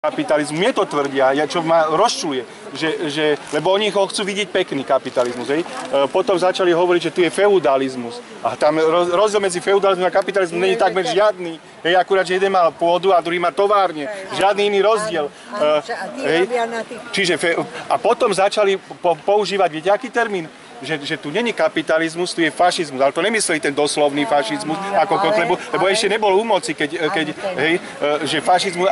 kapitalizmu. Mne to tvrdia, čo ma rozčuluje, lebo oni ho chcú vidieť pekný kapitalizmus. Hej. Potom začali hovoriť, že tu je feudalizmus. A tam rozdiel medzi feudalizmom a kapitalizmom nie je takmer žiadny. Hej, akurát, že jeden má pôdu a druhý má továrne. Žiadny iný rozdiel. A potom začali používať, viete, aký termín? Že tu není kapitalizmus, tu je fašizmus, ale to nemysleli ten doslovný fašizmus ako Kotlebu, lebo ešte nebol u moci, že fašizmus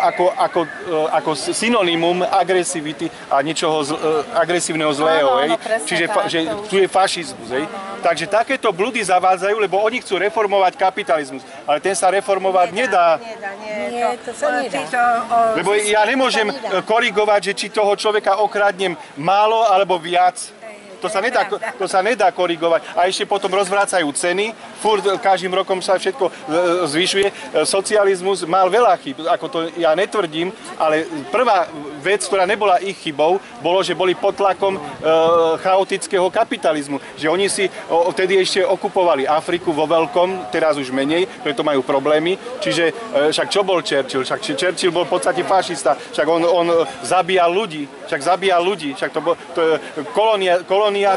ako synonymum agresivity a niečoho agresívneho zlého, čiže že tu je fašizmus. Takže takéto blúdy zavádzajú, lebo oni chcú reformovať kapitalizmus, ale ten sa reformovať nedá. Nie, to sa nedá. Lebo ja nemôžem korigovať, že či toho človeka okradnem málo alebo viac. To sa nedá korigovať. A ešte potom rozvracajú ceny. Furt každým rokom sa všetko zvyšuje. Socializmus mal veľa chýb, ako to ja netvrdím, ale prvá vec, ktorá nebola ich chybou, bolo, že boli pod tlakom chaotického kapitalizmu. Že oni si vtedy ešte okupovali Afriku vo veľkom, teraz už menej, preto majú problémy. Čiže však čo bol Churchill? Však Churchill bol v podstate fašista. Však on zabíjal ľudí. Však to bol kolónia,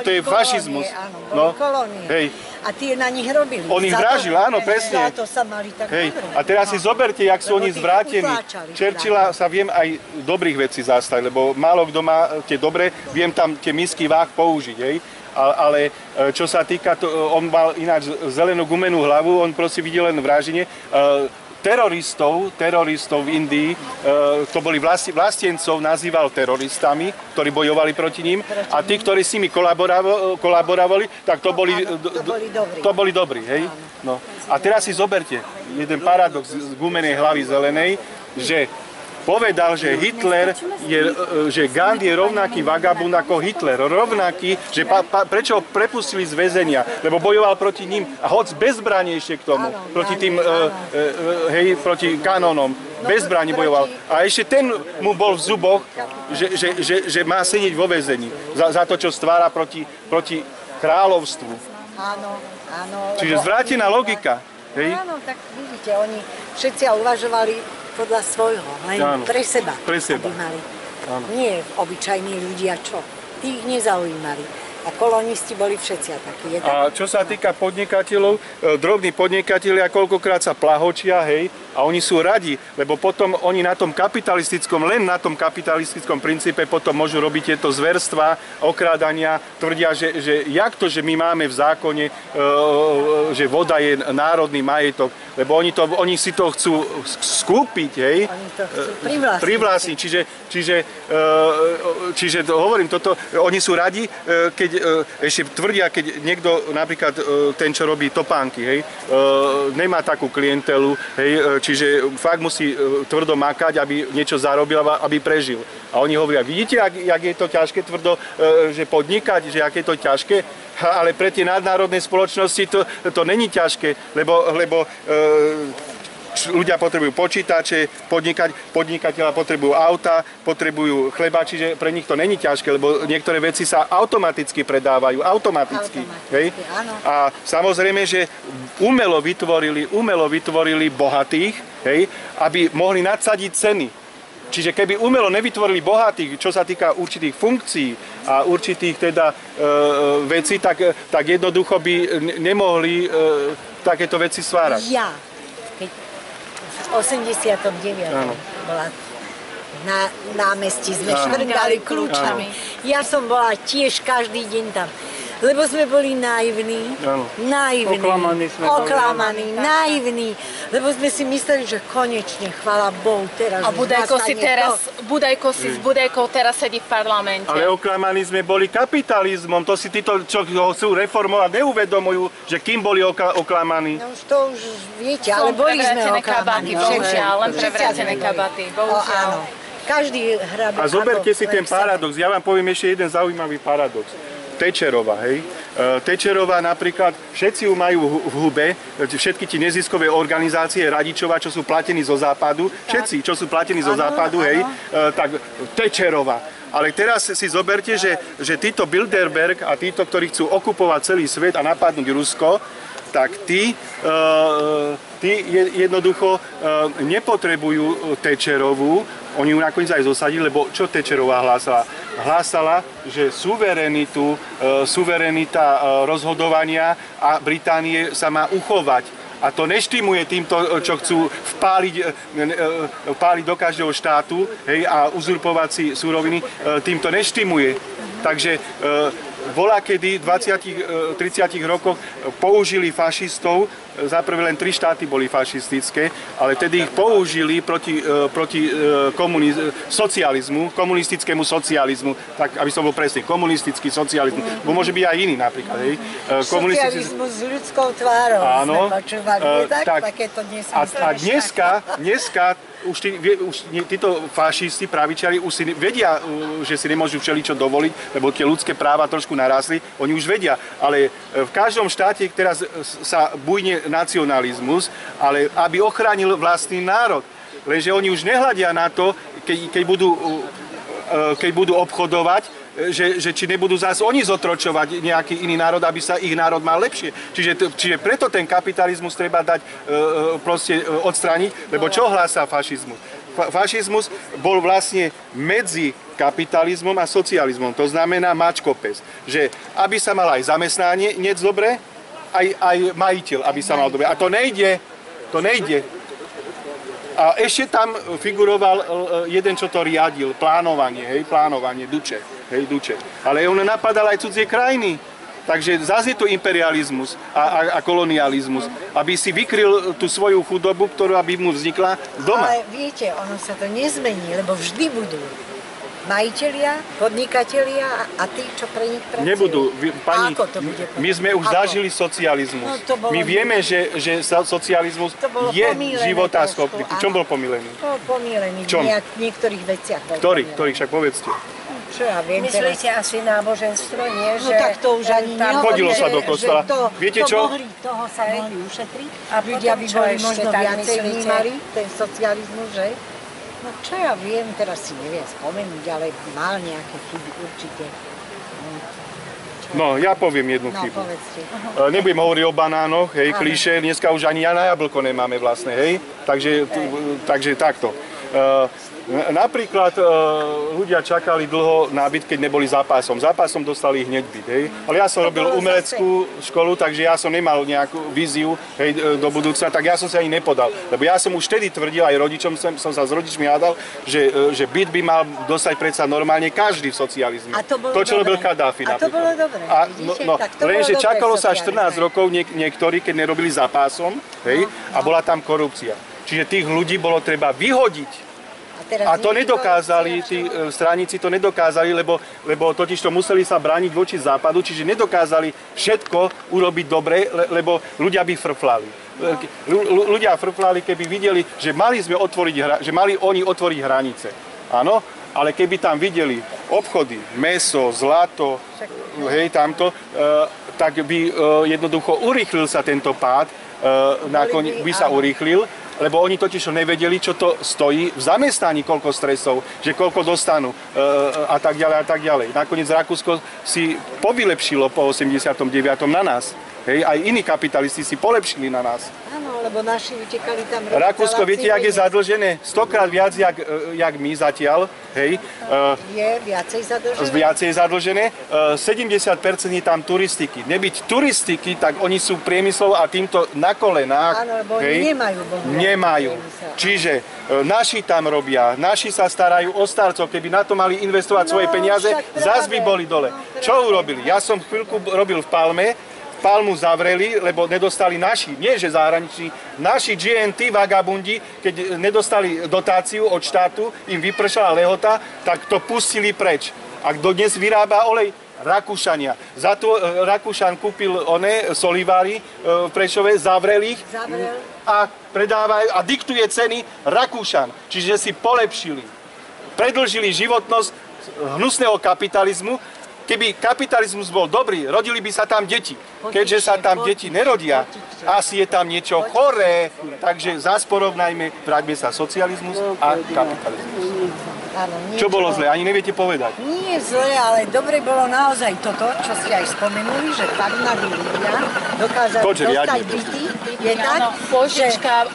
to je fašizmus. Áno, kolónie. Hej. A tie na nich robili. On ich vražil, áno, presne. Za to sa mali tak dobré. A teraz si zoberte, jak sú oni zvrátení. Churchilla sa viem aj dobrých vecí zastať, lebo málo kto má tie dobré, viem tam tie misky váh použiť, hej. Ale čo sa týka, on mal ináč zelenú gumenú hlavu, on proste videl len vraždenie. Teroristov v Indii, to boli vlastencov, nazýval teroristami, ktorí bojovali proti ním, a tí, ktorí s nimi kolaborovali, tak to boli dobrí. Hej? No. A teraz si zoberte jeden paradox z gumenej hlavy zelenej, že povedal, že že Gandhi je rovnaký vagabund ako Hitler. Rovnaký, že prečo ho prepustili z väzenia? Lebo bojoval proti ním a hoď bez zbraní ešte k tomu. Proti tým, proti kanónom. Bez zbraní bojoval. A ešte ten mu bol v zuboch, že má sedieť vo väzení. Za to, čo stvára proti kráľovstvu. Áno. Čiže zvrátená logika. Hej? Áno, tak vidíte, oni všetci uvažovali podľa svojho, len pre seba. Aby mali. Nie obyčajní ľudia, čo? Tých nezaujímali. A kolonisti boli všetci takí. A čo sa týka podnikateľov, drobní podnikatelia koľkokrát sa plahočia, hej, a oni sú radi, lebo potom oni len na tom kapitalistickom princípe potom môžu robiť tieto zverstvá, okrádania, tvrdia, že jak to, že my máme v zákone, že voda je národný majetok, lebo oni si to chcú skúpiť, hej, oni to chcú privlastniť. Čiže hovorím toto, oni sú radi, keď ešte tvrdia, keď niekto, napríklad ten, čo robí topánky, hej, nemá takú klientelu, hej, čiže fakt musí tvrdo makať, aby niečo zarobil, aby prežil. A oni hovoria, vidíte, jak je to ťažké tvrdo, že podnikať, že aké je to ťažké, ale pre tie nadnárodné spoločnosti to není ťažké, lebo ľudia potrebujú počítače, podnikateľa potrebujú auta, potrebujú chleba, čiže pre nich to není ťažké, lebo niektoré veci sa automaticky predávajú, hej? A samozrejme, že umelo vytvorili bohatých, hej, aby mohli nadsadiť ceny. Čiže keby umelo nevytvorili bohatých, čo sa týka určitých funkcií a určitých teda vecí, tak jednoducho by nemohli takéto veci stvárať. V 89. bola na námestí, sme švrgali kľúčami. Ja som bola tiež každý deň tam. Lebo sme boli naivní, oklamaní, naivní, lebo sme si mysleli, že konečne, chvála Bohu, teraz a Budajko si s Budajkou teraz sedí v parlamente. Ale oklamaní sme boli kapitalizmom, to si títo, čo ho chcú reformovať, neuvedomujú, že kým boli oklamaní. No to už viete, ale boli sme oklamaní. Len prevrátené kabaty, bohužiaľ. Každý hrabe. A zoberte si ten paradox, ja vám poviem ešte jeden zaujímavý paradox. Thatcherová, hej. Thatcherová napríklad, všetci ju majú v hube, všetky tie neziskové organizácie, Radičová, čo sú platení zo západu, všetci, čo sú platení zo západu, hej, tak Thatcherová. Ale teraz si zoberte, že títo Bilderberg a títo, ktorí chcú okupovať celý svet a napadnúť Rusko, tak tí jednoducho nepotrebujú Thatcherovú, Oni ju nakoniec aj zosadili, lebo čo Thatcherová hlásala? Hlásala, že suverenita rozhodovania a Británie sa má uchovať. A to neštimuje týmto, čo chcú vpáliť do každého štátu, hej, a uzurpovať si suroviny, týmto neštimuje. Takže volakedy v 20-30 rokoch použili fašistov, zaprvé len 3 štáty boli fašistické, ale tedy ich použili proti socializmu, komunistickému socializmu, tak aby som bol presný, komunistický socializmus, bo môže byť aj iný napríklad. Hej. Socializmus s ľudskou tvárou, áno, sme počúvali, takéto a dneska už títo fašisti, pravičiari už si vedia, že si nemôžu všeličo dovoliť, lebo tie ľudské práva trošku narastli, oni už vedia, ale v každom štáte teraz sa bujne nacionalizmus, ale aby ochránil vlastný národ. Lenže oni už nehľadia na to, keď budú obchodovať, že či nebudú zás oni zotročovať nejaký iný národ, aby sa ich národ mal lepšie. Čiže preto ten kapitalizmus treba dať proste odstrániť, lebo čo hlása fašizmus? Fašizmus bol vlastne medzi kapitalizmom a socializmom, to znamená mačkopes, že aby sa mal aj zamestnanie dobre, aj majiteľ, aby sa mal dobre. A to nejde. A ešte tam figuroval jeden, čo to riadil, plánovanie, Duče. Ale on napadal aj cudzie krajiny. Takže zase je to imperializmus a kolonializmus, aby si vykryl tú svoju chudobu, ktorá by mu vznikla doma. Ale viete, ono sa to nezmení, lebo vždy budú majitelia, podnikatelia a tí, čo pre nich pracujú. Nebudú. Pani, ako to bude? My sme už zažili socializmus. No, my vieme, že socializmus je životaschopný. V čom bol pomílený? Pomílený v niektorých veciach. Ktorých však povedzte. Čo ja viem myslíte teraz? Asi náboženstvo, nie? No tak to už ani nehovorí. Chodilo sa do kostola. Viete čo? Toho sa mohli ušetriť. A ľudia by čo boli ešte možno tak viacej myslíte? vnímali ten socializmus, že? No čo ja viem, teraz si neviem spomenúť, ale mal nejaké chyby určite. No, ja poviem jednu chybu. Povedzte. Nebudem hovoriť o banánoch, hej, klišé, dneska už ani na jablko nemáme vlastne, hej. Takže takto. Napríklad ľudia čakali dlho na byt, keď neboli zápasom. Zápasom dostali hneď byt, hej. Ale ja som robil umeleckú školu, takže ja som nemal nejakú víziu, hej, do budúcna, tak ja som sa ani nepodal. Lebo ja som už vtedy tvrdil, aj rodičom som sa s rodičmi hádal, že byt by mal dostať predsa normálne každý v socializme. To, čo robil Kadáfi napríklad. A to bolo dobre, Lenže čakalo sa 14 rokov niektorí, keď nerobili zápasom, hej, a bola tam korupcia. Čiže tých ľudí bolo treba vyhodiť. A to nedokázali, tí straníci to nedokázali, lebo totiž to museli sa brániť voči západu, čiže nedokázali všetko urobiť dobre, lebo ľudia by frflali. Ľudia frflali, keby videli, že mali oni otvoriť hranice. Áno, ale keby tam videli obchody, mäso, zlato, hej, tamto, tak by jednoducho urýchlil sa tento pád, nakoniec by sa urýchlil. Lebo oni totiž nevedeli, čo to stojí v zamestnaní, koľko stresov, že koľko dostanú a tak ďalej. Nakoniec Rakúsko si povylepšilo po 89. na nás. Hej, aj iní kapitalisti si polepšili na nás. Áno, lebo naši utekali tam... Rakúsko, viete, jak je zadlžené? 100-krát viac, jak my zatiaľ. Hej. Je viacej zadlžené? Viacej zadlžené. 70% je tam turistiky. Nebyť turistiky, tak oni sú priemyslov a týmto na kolenách. Áno, lebo oni nemajú. Čiže naši tam robia, naši sa starajú o starcov. Keby na to mali investovať svoje peniaze, zás by boli dole. Čo urobili? Ja som chvíľku robil v Palme, Palmu zavreli, lebo nedostali naši, nie že zahraniční, naši GNT vagabundi, keď nedostali dotáciu od štátu, im vypršala lehota, tak to pustili preč. A kto dnes vyrába olej? Rakúšania. Za to Rakúšan kúpil solivári v Prešove, zavrel ich a predávajú a diktuje ceny Rakúšan. Čiže si polepšili. Predĺžili životnosť hnusného kapitalizmu. Keby kapitalizmus bol dobrý, rodili by sa tam deti. Keďže sa tam deti nerodia, asi je tam niečo choré. Takže zás porovnajme, vráťme sa socializmus a kapitalizmus. Čo bolo zle? Ani neviete povedať. Nie zle, ale dobre bolo naozaj toto, čo ste aj spomenuli, že tak mladí ľudia dokázali dostať byty Je tak, požička.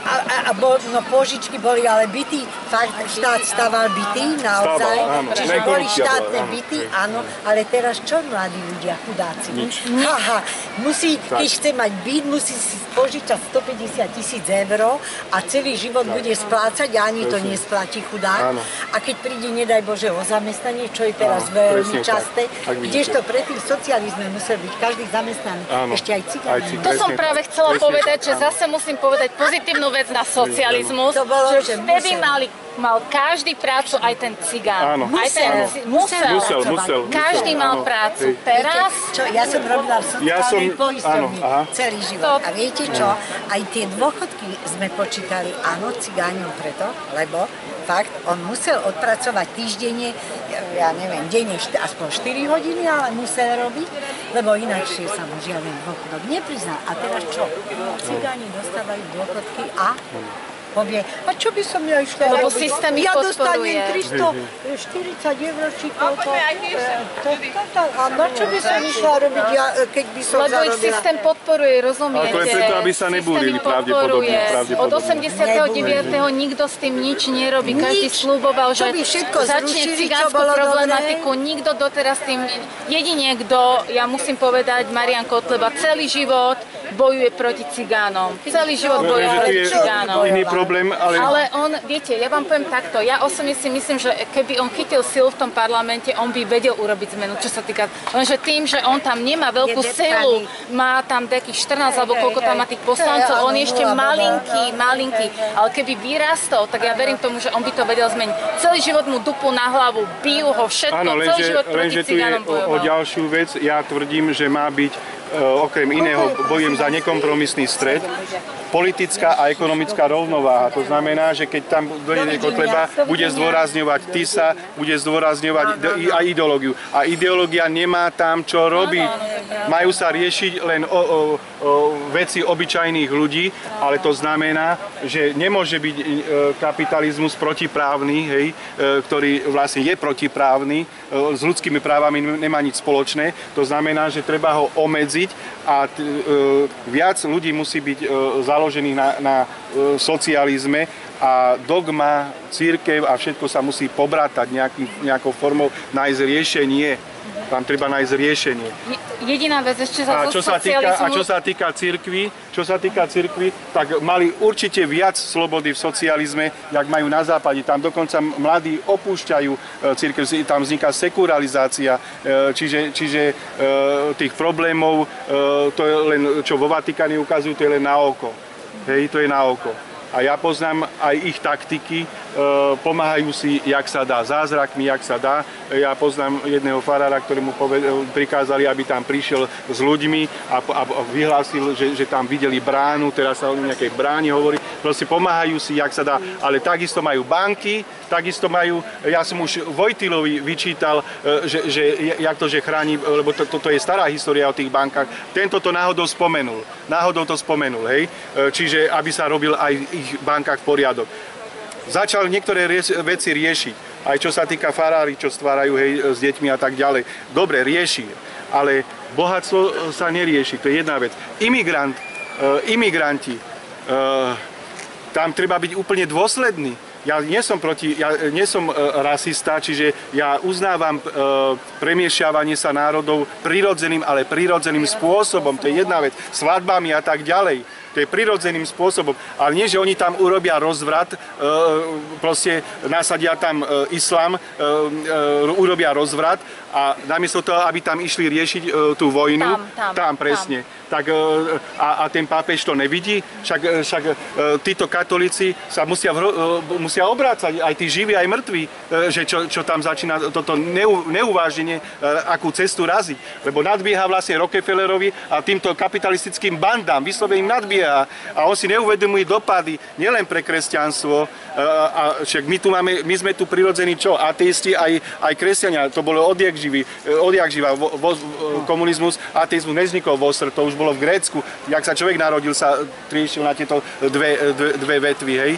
no požičky boli, ale byty, fakt štát staval byty, naozaj, čiže boli štátne byty, áno, ale teraz čo mladí ľudia, chudáci? Haha, keď chce mať byt, musí si požičať 150 000 eur a celý život bude splácať a ani to nesplatí chudák. A keď príde, nedaj Bože, o zamestnanie, čo je teraz veľmi časté, kdežto pre tým socializme musel byť každý zamestnaný, ešte aj cigáni. To som práve chcela povedať, že zase musím povedať pozitívnu vec na socializmus, že vtedy mal každý prácu, aj ten cigán. Musel. Každý mal prácu. Teraz... Ja som robila v sociálnej poisťovni celý život. A viete čo? Aj tie dôchodky sme počítali, áno, cigáňom preto, lebo fakt, on musel odpracovať týždenne, ja neviem, denne aspoň 4 hodiny, ale musel robiť, lebo ináč sa mu žiaden dôchodok neprizná. A teraz čo? Cigáni dostávajú dôchodky a povie, a čo by som ja išla robiť? Systém ja dostanem 340 eur, či koľko. A na čo by som išla robiť, keď by som zarobila? Lebo ich systém podporuje, rozumiete? Ale to je preto, aby sa nebúrili pravdepodobne. Od 89. nikto s tým nič nerobí. Každý sľuboval, že začne cigánsku problematiku. Nikto doteraz tým, jedine kto, ja musím povedať, Marian Kotleba, celý život bojuje proti cigánom. Celý život bojuje proti cigánom. Ale on, viete, ja vám poviem takto, ja osobne si myslím, že keby on chytil silu v tom parlamente, on by vedel urobiť zmenu, čo sa týka, lenže tým, že on tam nemá veľkú silu, má tam takých 14 alebo koľko tam má tých poslancov, on je ešte malinký, ale keby vyrastol, tak ja verím tomu, že on by to vedel zmeniť. Celý život mu dupu na hlavu, bijú ho všetko, celý život proti cigánom bojoval. O ďalšiu vec, ja tvrdím, že má byť okrem iného bojujem za nekompromisný stred, politická a ekonomická rovnováha. To znamená, že keď tam dojde Kotleba, bude zdôrazňovať TISA, bude zdôrazňovať aj ideológiu. A ideológia nemá tam čo robiť. Majú sa riešiť len veci obyčajných ľudí, ale to znamená, že nemôže byť kapitalizmus protiprávny, hej, ktorý vlastne je protiprávny, s ľudskými právami nemá nič spoločné. To znamená, že treba ho obmedziť a viac ľudí musí byť založených na socializme a dogma, cirkev a všetko sa musí pobrátať nejakou formou, nájsť riešenie. Tam treba nájsť riešenie. Jediná vec ešte za socializmu... A čo sa týka cirkvi, tak mali určite viac slobody v socializme, jak majú na západe. Tam dokonca mladí opúšťajú cirkev, tam vzniká sekularizácia, čiže tých problémov, to je len, čo vo Vatikáne ukazujú, to je len na oko. Hej, to je na oko. A ja poznám aj ich taktiky, pomáhajú si, jak sa dá, zázrakmi, jak sa dá. Ja poznám jedného farára, ktorému prikázali, aby tam prišiel s ľuďmi a vyhlásil, že tam videli bránu, teraz sa o nejakej bráni hovorí. Proste pomáhajú si, jak sa dá, ale takisto majú banky, takisto majú, ja som už Vojtilovi vyčítal, jak to, že chráni, lebo toto je stará história o tých bankách. Tento to náhodou to spomenul, hej. Čiže aby sa robil aj v ich bankách poriadok. Začal niektoré veci riešiť, aj čo sa týka farári, čo stvárajú, hej, s deťmi a tak ďalej. Dobre, rieši, ale bohatstvo sa nerieši, to je jedna vec. Imigranti, tam treba byť úplne dôsledný. Ja nie som rasista, čiže ja uznávam premiešťavanie sa národov prirodzeným spôsobom. To je jedna vec. Svadbami a tak ďalej. To je prirodzeným spôsobom. Ale nie, že oni tam urobia rozvrat, proste nasadia tam islám, urobia rozvrat a namiesto toho, aby tam išli riešiť tú vojnu, tam presne. Tak, a ten pápež to nevidí, však títo katolíci sa musia obrácať, aj tí živí, aj mŕtvi, že čo tam začína toto neuváženie, akú cestu raziť. Lebo nadbieha vlastne Rockefellerovi a týmto kapitalistickým bandám, vyslovene im nadbieha. A on si neuvedomuje dopady nielen pre kresťanstvo, a však my sme tu prirodzení čo? Ateisti, aj kresťania, to bolo odjak živa. Komunizmus, ateizmus nevznikol vo Sr, to už bolo v Grécku. Jak sa človek narodil, sa trieštil na tieto dve vetvy, hej?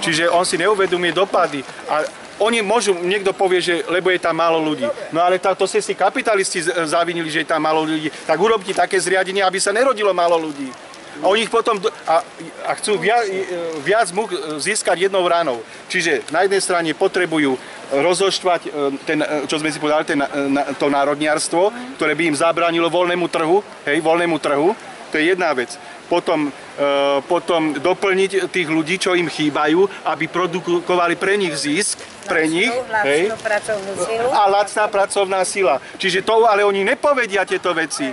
Čiže on si neuvedomuje dopady. A oni môžu, niekto povie, že lebo je tam málo ľudí. No ale to si kapitalisti zavinili, že je tam málo ľudí. Tak urobte také zriadenie, aby sa nerodilo málo ľudí. A oni ich potom a chcú viac múk získať jednou ranou. Čiže na jednej strane potrebujú rozoštvať čo sme si povedali, to národniarstvo, ktoré by im zabránilo voľnému trhu, to je jedna vec. Potom doplniť tých ľudí, čo im chýbajú, aby produkovali pre nich zisk, a lacná pracovná sila. Čiže to, ale oni nepovedia tieto veci,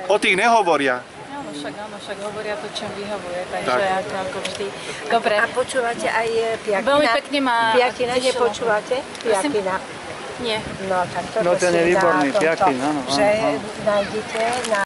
o tých nehovoria. Áno, však hovoria to, čo vyhovuje, takže ako vždy. Dobre. A počúvate aj Piakina? Veľmi pekne ma Piakina nepočúvate? Piakina. Nie. No, tak to ten je výborný, Piakin, áno. Že nájdete na